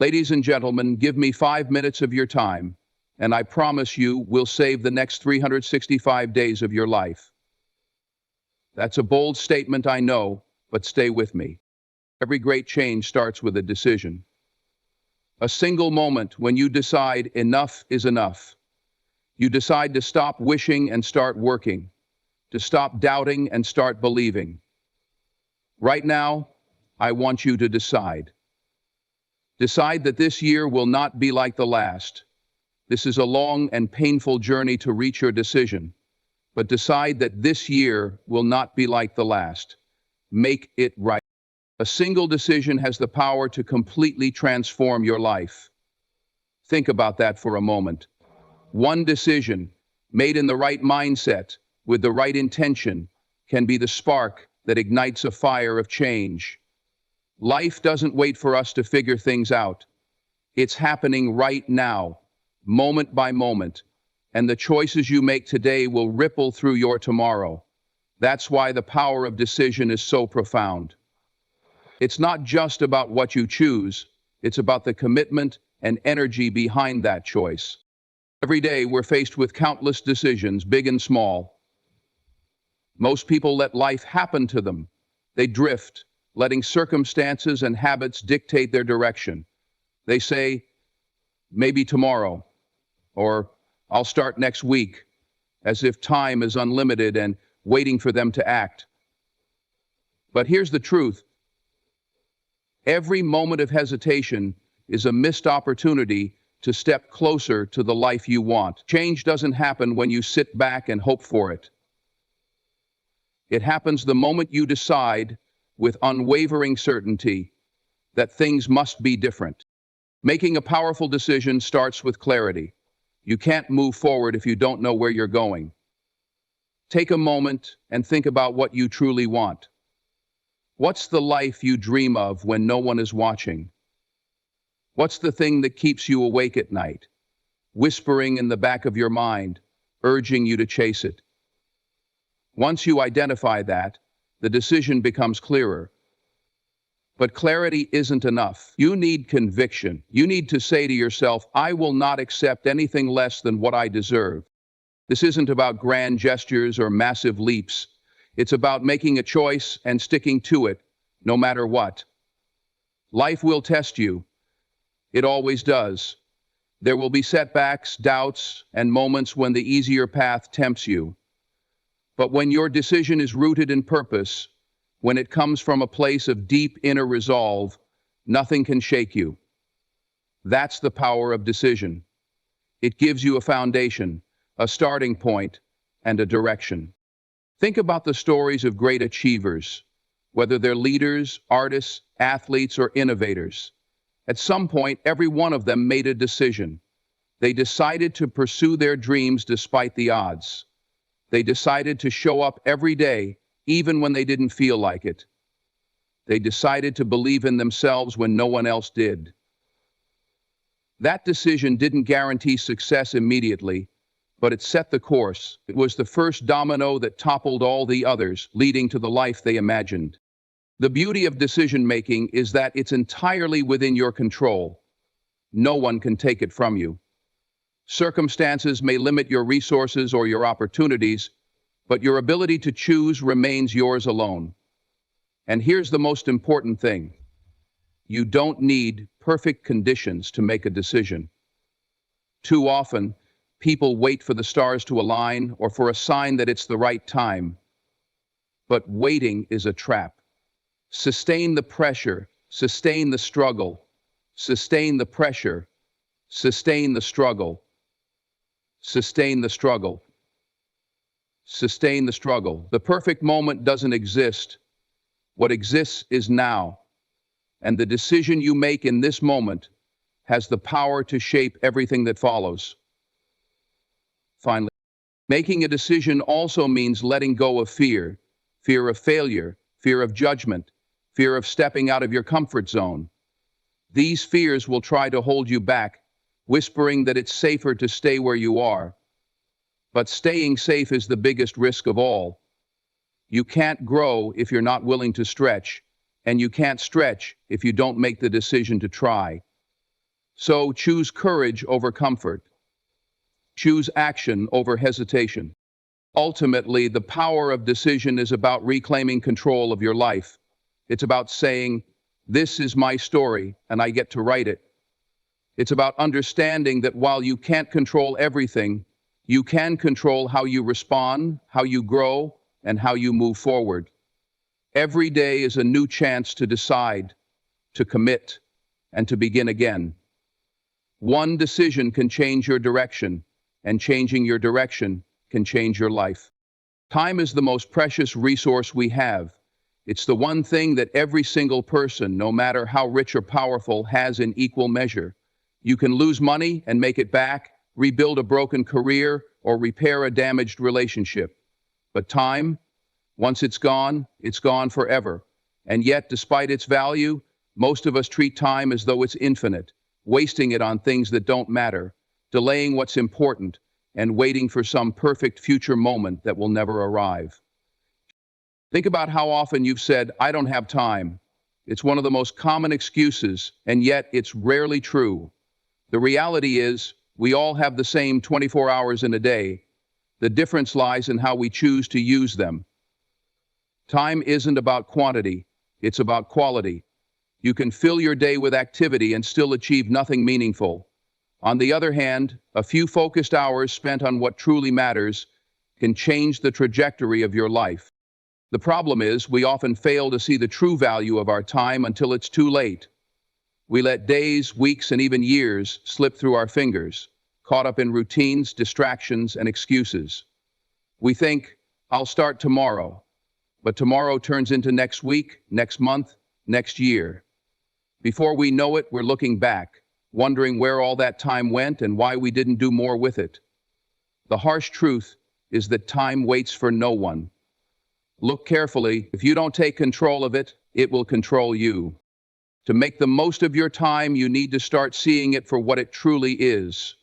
Ladies and gentlemen, give me 5 minutes of your time, and I promise you we'll save the next 365 days of your life. That's a bold statement, I know, but stay with me. Every great change starts with a decision. A single moment when you decide enough is enough. You decide to stop wishing and start working, to stop doubting and start believing. Right now, I want you to decide. Decide that this year will not be like the last. This is a long and painful journey to reach your decision, but decide that this year will not be like the last. Make it right. A single decision has the power to completely transform your life. Think about that for a moment. One decision, made in the right mindset, with the right intention, can be the spark that ignites a fire of change. Life doesn't wait for us to figure things out. It's happening right now, moment by moment, and the choices you make today will ripple through your tomorrow. That's why the power of decision is so profound. It's not just about what you choose, it's about the commitment and energy behind that choice. Every day we're faced with countless decisions, big and small. Most people let life happen to them. They drift, letting circumstances and habits dictate their direction. They say, maybe tomorrow, or I'll start next week, as if time is unlimited and waiting for them to act. But here's the truth. Every moment of hesitation is a missed opportunity to step closer to the life you want. Change doesn't happen when you sit back and hope for it. It happens the moment you decide, with unwavering certainty, that things must be different. Making a powerful decision starts with clarity. You can't move forward if you don't know where you're going. Take a moment and think about what you truly want. What's the life you dream of when no one is watching? What's the thing that keeps you awake at night, whispering in the back of your mind, urging you to chase it? Once you identify that, the decision becomes clearer. But clarity isn't enough. You need conviction. You need to say to yourself, I will not accept anything less than what I deserve. This isn't about grand gestures or massive leaps. It's about making a choice and sticking to it, no matter what. Life will test you. It always does. There will be setbacks, doubts, and moments when the easier path tempts you. But when your decision is rooted in purpose, when it comes from a place of deep inner resolve, nothing can shake you. That's the power of decision. It gives you a foundation, a starting point, and a direction. Think about the stories of great achievers, whether they're leaders, artists, athletes, or innovators. At some point, every one of them made a decision. They decided to pursue their dreams despite the odds. They decided to show up every day, even when they didn't feel like it. They decided to believe in themselves when no one else did. That decision didn't guarantee success immediately, but it set the course. It was the first domino that toppled all the others, leading to the life they imagined. The beauty of decision-making is that it's entirely within your control. No one can take it from you. Circumstances may limit your resources or your opportunities, but your ability to choose remains yours alone. And here's the most important thing. You don't need perfect conditions to make a decision. Too often, people wait for the stars to align or for a sign that it's the right time. But waiting is a trap. Sustain the pressure, sustain the struggle, sustain the pressure, sustain the struggle, sustain the struggle, sustain the struggle. The perfect moment doesn't exist. What exists is now. And the decision you make in this moment has the power to shape everything that follows. Finally, making a decision also means letting go of fear, fear of failure, fear of judgment, fear of stepping out of your comfort zone. These fears will try to hold you back, whispering that it's safer to stay where you are. But staying safe is the biggest risk of all. You can't grow if you're not willing to stretch, and you can't stretch if you don't make the decision to try. So choose courage over comfort. Choose action over hesitation. Ultimately, the power of decision is about reclaiming control of your life. It's about saying, "This is my story, and I get to write it." It's about understanding that while you can't control everything, you can control how you respond, how you grow, and how you move forward. Every day is a new chance to decide, to commit, and to begin again. One decision can change your direction, and changing your direction can change your life. Time is the most precious resource we have. It's the one thing that every single person, no matter how rich or powerful, has in equal measure. You can lose money and make it back, rebuild a broken career, or repair a damaged relationship. But time, once it's gone forever. And yet, despite its value, most of us treat time as though it's infinite, wasting it on things that don't matter, delaying what's important, and waiting for some perfect future moment that will never arrive. Think about how often you've said, "I don't have time." It's one of the most common excuses, and yet it's rarely true. The reality is, we all have the same 24 hours in a day. The difference lies in how we choose to use them. Time isn't about quantity, it's about quality. You can fill your day with activity and still achieve nothing meaningful. On the other hand, a few focused hours spent on what truly matters can change the trajectory of your life. The problem is, we often fail to see the true value of our time until it's too late. We let days, weeks, and even years slip through our fingers, caught up in routines, distractions, and excuses. We think, "I'll start tomorrow." But tomorrow turns into next week, next month, next year. Before we know it, we're looking back, wondering where all that time went and why we didn't do more with it. The harsh truth is that time waits for no one. Look carefully. If you don't take control of it, it will control you. To make the most of your time, you need to start seeing it for what it truly is: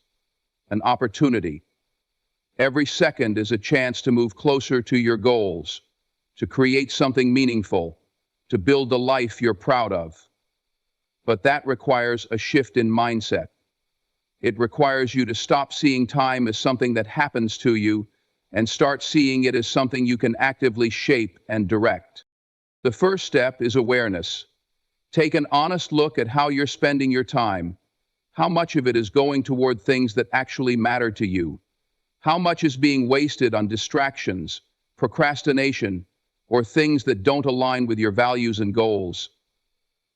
an opportunity. Every second is a chance to move closer to your goals, to create something meaningful, to build the life you're proud of. But that requires a shift in mindset. It requires you to stop seeing time as something that happens to you and start seeing it as something you can actively shape and direct. The first step is awareness. Take an honest look at how you're spending your time. How much of it is going toward things that actually matter to you? How much is being wasted on distractions, procrastination, or things that don't align with your values and goals?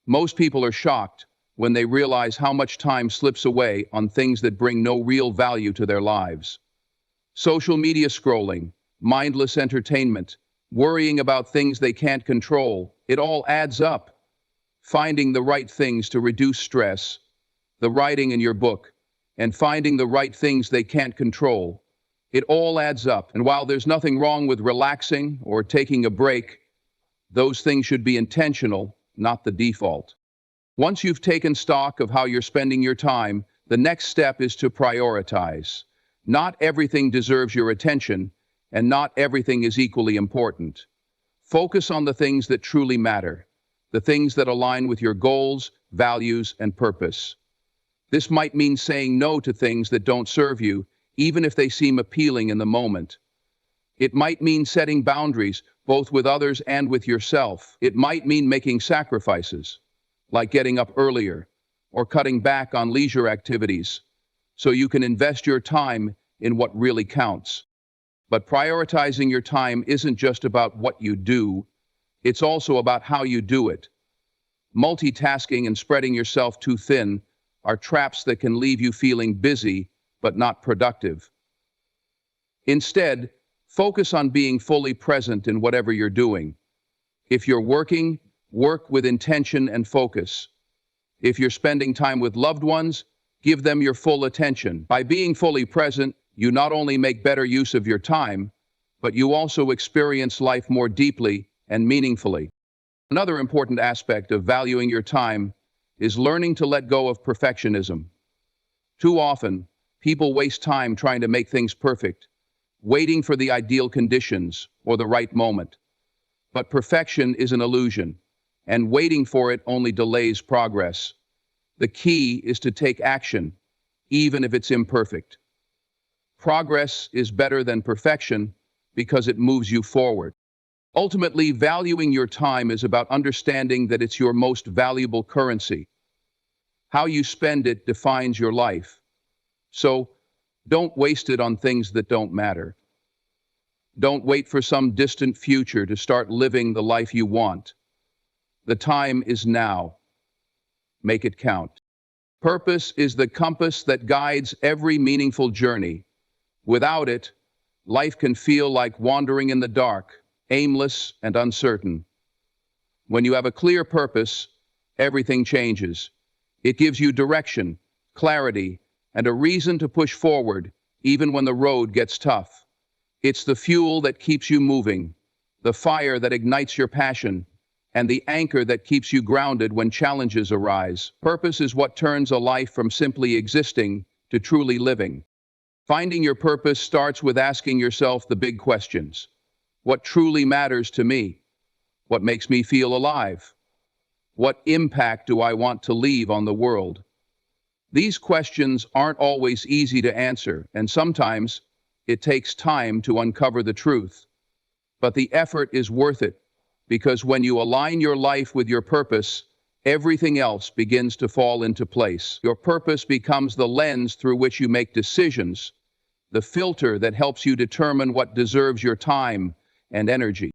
Most people are shocked when they realize how much time slips away on things that bring no real value to their lives. Social media scrolling, mindless entertainment, worrying about things they can't control, it all adds up. Finding the right things to reduce stress, the writing in your book, and finding the right things they can't control, it all adds up. And while there's nothing wrong with relaxing or taking a break, those things should be intentional, not the default. Once you've taken stock of how you're spending your time, the next step is to prioritize. Not everything deserves your attention, and not everything is equally important. Focus on the things that truly matter, the things that align with your goals, values, and purpose. This might mean saying no to things that don't serve you, even if they seem appealing in the moment. It might mean setting boundaries, both with others and with yourself. It might mean making sacrifices, like getting up earlier or cutting back on leisure activities, so you can invest your time in what really counts. But prioritizing your time isn't just about what you do, it's also about how you do it. Multitasking and spreading yourself too thin are traps that can leave you feeling busy but not productive. Instead, focus on being fully present in whatever you're doing. If you're working, work with intention and focus. If you're spending time with loved ones, give them your full attention. By being fully present, you not only make better use of your time, but you also experience life more deeply and meaningfully. Another important aspect of valuing your time is learning to let go of perfectionism. Too often, people waste time trying to make things perfect, waiting for the ideal conditions or the right moment. But perfection is an illusion, and waiting for it only delays progress. The key is to take action, even if it's imperfect. Progress is better than perfection because it moves you forward. Ultimately, valuing your time is about understanding that it's your most valuable currency. How you spend it defines your life. So, don't waste it on things that don't matter. Don't wait for some distant future to start living the life you want. The time is now. Make it count. Purpose is the compass that guides every meaningful journey. Without it, life can feel like wandering in the dark, aimless and uncertain. When you have a clear purpose, everything changes. It gives you direction, clarity, and a reason to push forward, even when the road gets tough. It's the fuel that keeps you moving, the fire that ignites your passion, and the anchor that keeps you grounded when challenges arise. Purpose is what turns a life from simply existing to truly living. Finding your purpose starts with asking yourself the big questions. What truly matters to me? What makes me feel alive? What impact do I want to leave on the world? These questions aren't always easy to answer, and sometimes it takes time to uncover the truth. But the effort is worth it, because when you align your life with your purpose, everything else begins to fall into place. Your purpose becomes the lens through which you make decisions, the filter that helps you determine what deserves your time and energy.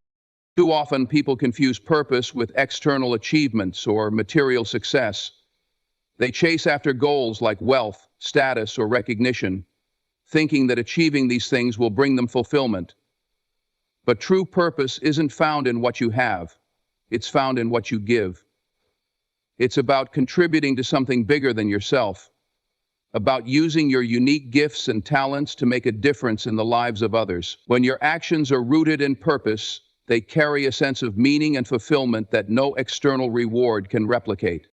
Too often, people confuse purpose with external achievements or material success. They chase after goals like wealth, status, or recognition, thinking that achieving these things will bring them fulfillment. But true purpose isn't found in what you have. It's found in what you give. It's about contributing to something bigger than yourself, about using your unique gifts and talents to make a difference in the lives of others. When your actions are rooted in purpose, they carry a sense of meaning and fulfillment that no external reward can replicate.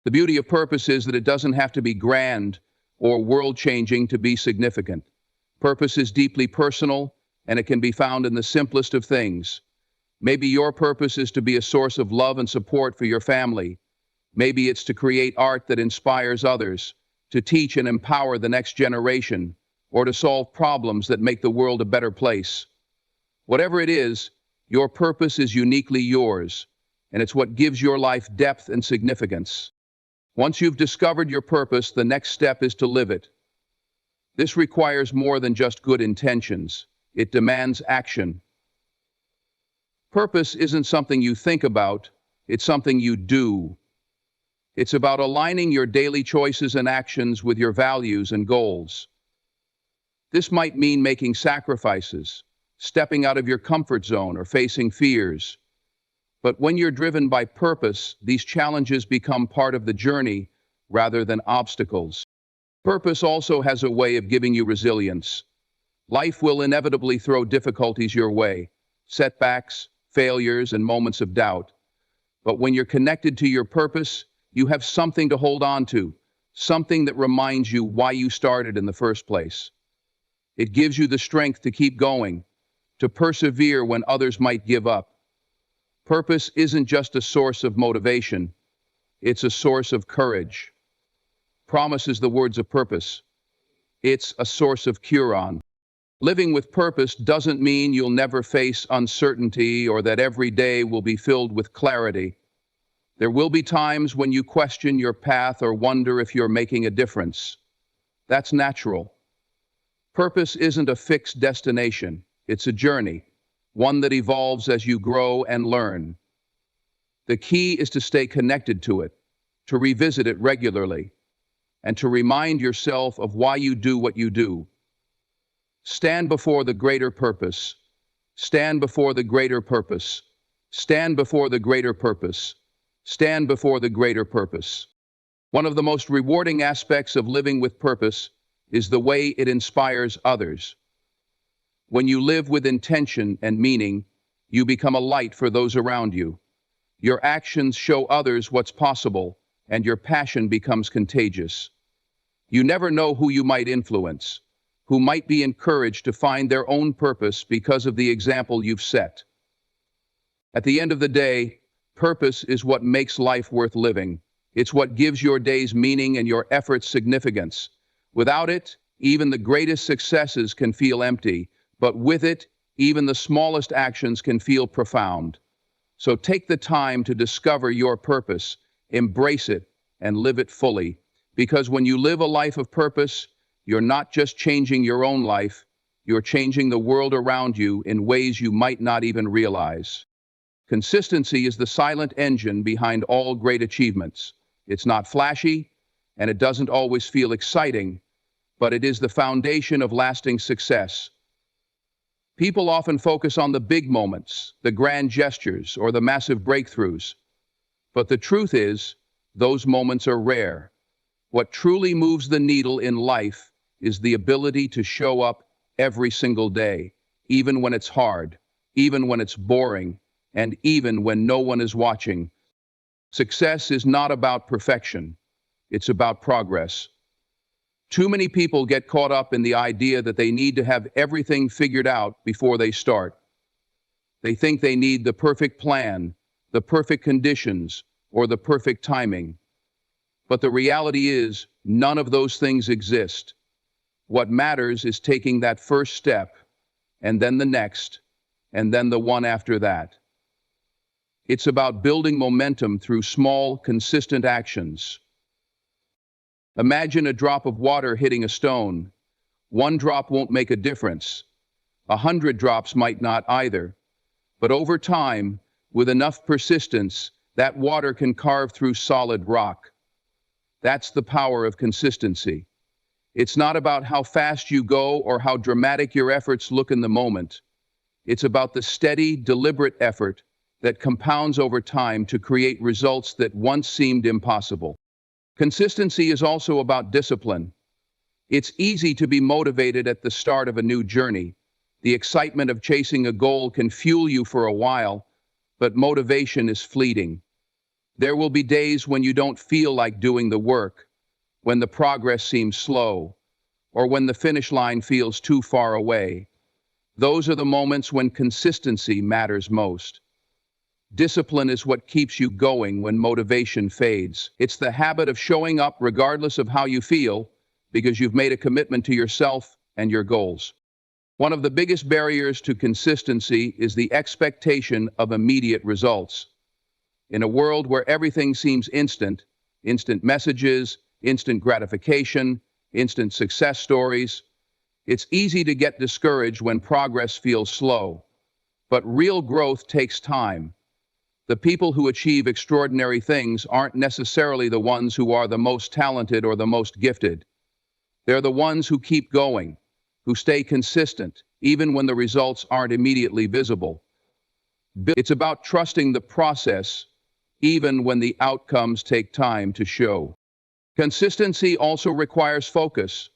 The beauty of purpose is that it doesn't have to be grand or world-changing to be significant. Purpose is deeply personal, and it can be found in the simplest of things. Maybe your purpose is to be a source of love and support for your family. Maybe it's to create art that inspires others, to teach and empower the next generation, or to solve problems that make the world a better place. Whatever it is, your purpose is uniquely yours, and it's what gives your life depth and significance. Once you've discovered your purpose, the next step is to live it. This requires more than just good intentions. It demands action. Purpose isn't something you think about, it's something you do. It's about aligning your daily choices and actions with your values and goals. This might mean making sacrifices, stepping out of your comfort zone, or facing fears. But when you're driven by purpose, these challenges become part of the journey rather than obstacles. Purpose also has a way of giving you resilience. Life will inevitably throw difficulties your way, setbacks, failures, and moments of doubt. But when you're connected to your purpose, you have something to hold on to, something that reminds you why you started in the first place. It gives you the strength to keep going, to persevere when others might give up. Purpose isn't just a source of motivation, it's a source of courage. Promise is the words of purpose. It's a source of cure. Living with purpose doesn't mean you'll never face uncertainty or that every day will be filled with clarity. There will be times when you question your path or wonder if you're making a difference. That's natural. Purpose isn't a fixed destination, it's a journey, one that evolves as you grow and learn. The key is to stay connected to it, to revisit it regularly, and to remind yourself of why you do what you do. Stand before the greater purpose. Stand before the greater purpose. Stand before the greater purpose. Stand before the greater purpose. One of the most rewarding aspects of living with purpose is the way it inspires others. When you live with intention and meaning, you become a light for those around you. Your actions show others what's possible, and your passion becomes contagious. You never know who you might influence, who might be encouraged to find their own purpose because of the example you've set. At the end of the day, purpose is what makes life worth living. It's what gives your days meaning and your efforts significance. Without it, even the greatest successes can feel empty, but with it, even the smallest actions can feel profound. So take the time to discover your purpose, embrace it, and live it fully. Because when you live a life of purpose, you're not just changing your own life, you're changing the world around you in ways you might not even realize. Consistency is the silent engine behind all great achievements. It's not flashy, and it doesn't always feel exciting, but it is the foundation of lasting success. People often focus on the big moments, the grand gestures, or the massive breakthroughs. But the truth is, those moments are rare. What truly moves the needle in life is the ability to show up every single day, even when it's hard, even when it's boring, and even when no one is watching. Success is not about perfection. It's about progress. Too many people get caught up in the idea that they need to have everything figured out before they start. They think they need the perfect plan, the perfect conditions, or the perfect timing. But the reality is, none of those things exist. What matters is taking that first step, and then the next, and then the one after that. It's about building momentum through small, consistent actions. Imagine a drop of water hitting a stone. One drop won't make a difference. 100 drops might not either. But over time, with enough persistence, that water can carve through solid rock. That's the power of consistency. It's not about how fast you go or how dramatic your efforts look in the moment. It's about the steady, deliberate effort that compounds over time to create results that once seemed impossible. Consistency is also about discipline. It's easy to be motivated at the start of a new journey. The excitement of chasing a goal can fuel you for a while, but motivation is fleeting. There will be days when you don't feel like doing the work, when the progress seems slow, or when the finish line feels too far away. Those are the moments when consistency matters most. Discipline is what keeps you going when motivation fades. It's the habit of showing up regardless of how you feel, because you've made a commitment to yourself and your goals. One of the biggest barriers to consistency is the expectation of immediate results. In a world where everything seems instant, instant messages, instant gratification, instant success stories, it's easy to get discouraged when progress feels slow. But real growth takes time. The people who achieve extraordinary things aren't necessarily the ones who are the most talented or the most gifted. They're the ones who keep going, who stay consistent, even when the results aren't immediately visible. It's about trusting the process, even when the outcomes take time to show. Consistency also requires focus.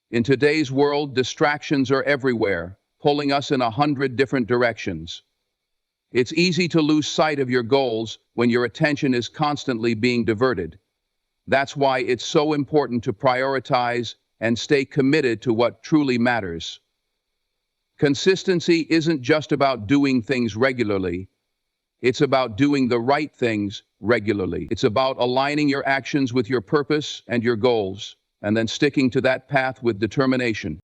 In today's world, distractions are everywhere, pulling us in 100 different directions. It's easy to lose sight of your goals when your attention is constantly being diverted. That's why it's so important to prioritize and stay committed to what truly matters. Consistency isn't just about doing things regularly. It's about doing the right things regularly. It's about aligning your actions with your purpose and your goals, and then sticking to that path with determination.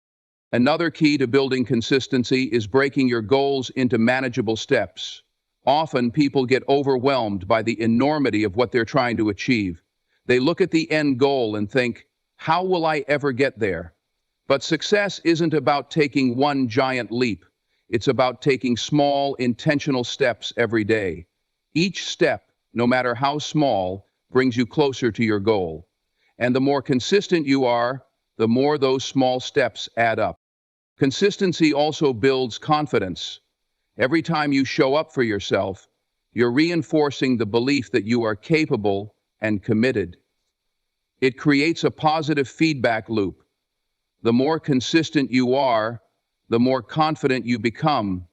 Another key to building consistency is breaking your goals into manageable steps. Often people get overwhelmed by the enormity of what they're trying to achieve. They look at the end goal and think, how will I ever get there? But success isn't about taking one giant leap. It's about taking small, intentional steps every day. Each step, no matter how small, brings you closer to your goal. And the more consistent you are, the more those small steps add up. Consistency also builds confidence. Every time you show up for yourself, you're reinforcing the belief that you are capable and committed. It creates a positive feedback loop. The more consistent you are, the more confident you become.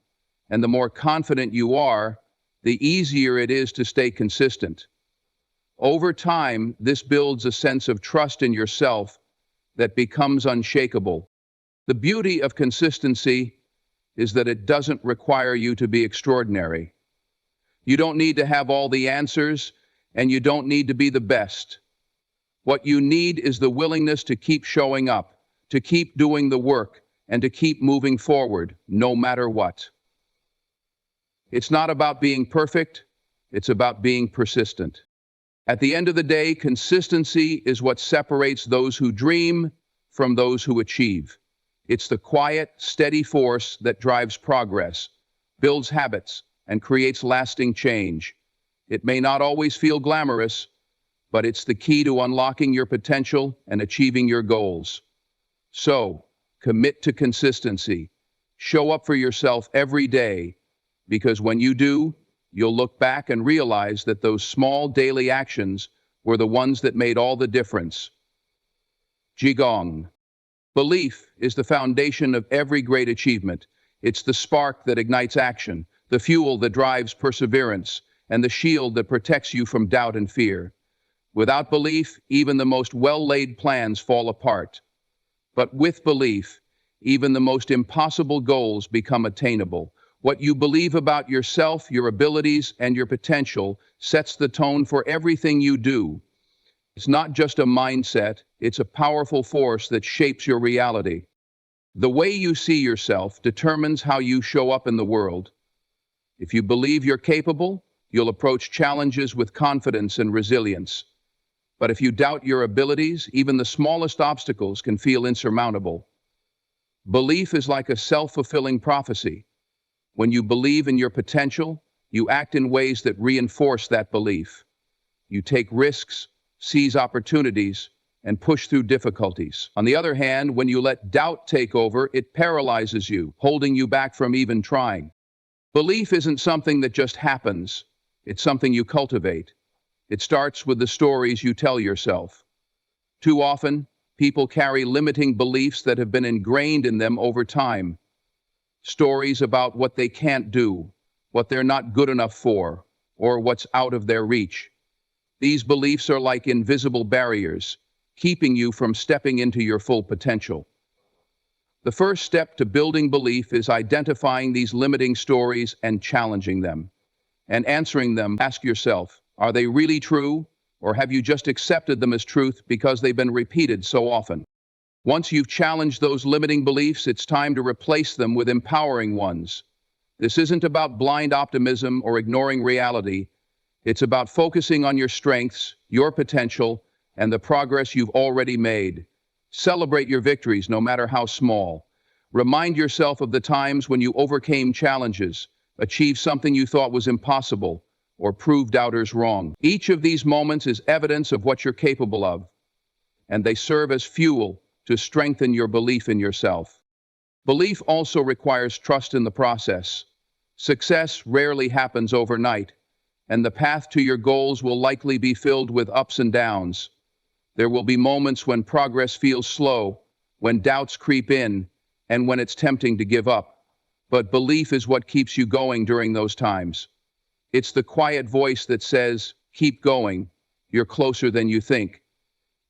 And the more confident you are, the easier it is to stay consistent. Over time, this builds a sense of trust in yourself that becomes unshakable. The beauty of consistency is that it doesn't require you to be extraordinary. You don't need to have all the answers, and you don't need to be the best. What you need is the willingness to keep showing up, to keep doing the work, and to keep moving forward, no matter what. It's not about being perfect, it's about being persistent. At the end of the day, consistency is what separates those who dream from those who achieve. It's the quiet, steady force that drives progress, builds habits, and creates lasting change. It may not always feel glamorous, but it's the key to unlocking your potential and achieving your goals. So, commit to consistency. Show up for yourself every day, because when you do, you'll look back and realize that those small daily actions were the ones that made all the difference. Qigong. Belief is the foundation of every great achievement. It's the spark that ignites action, the fuel that drives perseverance, and the shield that protects you from doubt and fear. Without belief, even the most well-laid plans fall apart. But with belief, even the most impossible goals become attainable. What you believe about yourself, your abilities, and your potential sets the tone for everything you do. It's not just a mindset, it's a powerful force that shapes your reality. The way you see yourself determines how you show up in the world. If you believe you're capable, you'll approach challenges with confidence and resilience. But if you doubt your abilities, even the smallest obstacles can feel insurmountable. Belief is like a self-fulfilling prophecy. When you believe in your potential, you act in ways that reinforce that belief. You take risks, seize opportunities, and push through difficulties. On the other hand, when you let doubt take over, it paralyzes you, holding you back from even trying. Belief isn't something that just happens. It's something you cultivate. It starts with the stories you tell yourself. Too often, people carry limiting beliefs that have been ingrained in them over time. Stories about what they can't do, what they're not good enough for, or what's out of their reach. These beliefs are like invisible barriers, keeping you from stepping into your full potential. The first step to building belief is identifying these limiting stories and challenging them. And answering them, ask yourself, are they really true, or have you just accepted them as truth because they've been repeated so often? Once you've challenged those limiting beliefs, it's time to replace them with empowering ones. This isn't about blind optimism or ignoring reality. It's about focusing on your strengths, your potential, and the progress you've already made. Celebrate your victories, no matter how small. Remind yourself of the times when you overcame challenges, achieved something you thought was impossible, or proved doubters wrong. Each of these moments is evidence of what you're capable of, and they serve as fuel to strengthen your belief in yourself. Belief also requires trust in the process. Success rarely happens overnight, and the path to your goals will likely be filled with ups and downs. There will be moments when progress feels slow, when doubts creep in, and when it's tempting to give up. But belief is what keeps you going during those times. It's the quiet voice that says, keep going, you're closer than you think.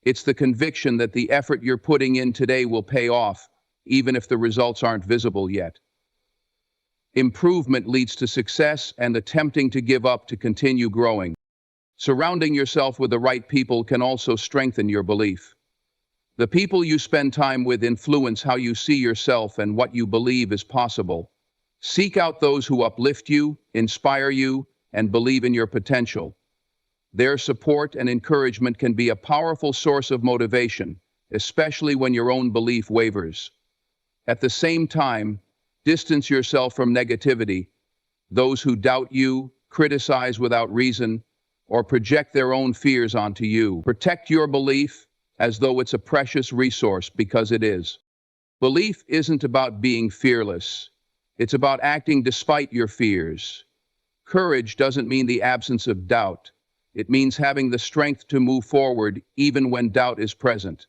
It's the conviction that the effort you're putting in today will pay off, even if the results aren't visible yet. Improvement leads to success, and the tempting to give up to continue growing. Surrounding yourself with the right people can also strengthen your belief. The people you spend time with influence how you see yourself and what you believe is possible. Seek out those who uplift you, inspire you, and believe in your potential. Their support and encouragement can be a powerful source of motivation, especially when your own belief wavers. At the same time, distance yourself from negativity, those who doubt you, criticize without reason, or project their own fears onto you. Protect your belief as though it's a precious resource, because it is. Belief isn't about being fearless. It's about acting despite your fears. Courage doesn't mean the absence of doubt. It means having the strength to move forward even when doubt is present.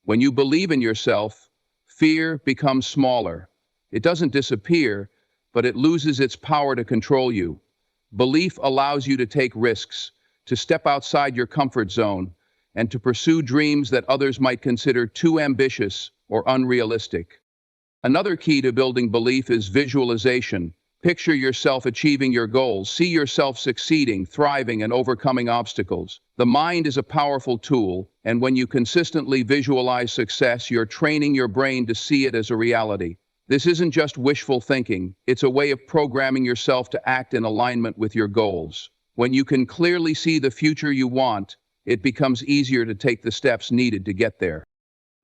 When you believe in yourself, fear becomes smaller. It doesn't disappear, but it loses its power to control you. Belief allows you to take risks, to step outside your comfort zone, and to pursue dreams that others might consider too ambitious or unrealistic. Another key to building belief is visualization. Picture yourself achieving your goals. See yourself succeeding, thriving, and overcoming obstacles. The mind is a powerful tool, and when you consistently visualize success, you're training your brain to see it as a reality. This isn't just wishful thinking, it's a way of programming yourself to act in alignment with your goals. When you can clearly see the future you want, it becomes easier to take the steps needed to get there.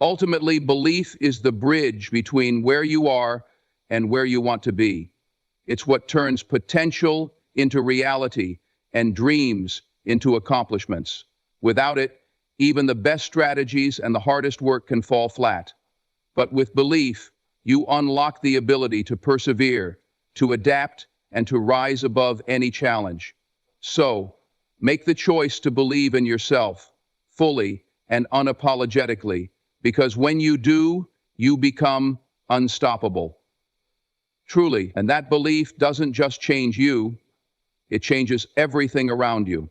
Ultimately, belief is the bridge between where you are and where you want to be. It's what turns potential into reality and dreams into accomplishments. Without it, even the best strategies and the hardest work can fall flat. But with belief, you unlock the ability to persevere, to adapt, and to rise above any challenge. So, make the choice to believe in yourself fully and unapologetically, because when you do, you become unstoppable. Truly, and that belief doesn't just change you, it changes everything around you.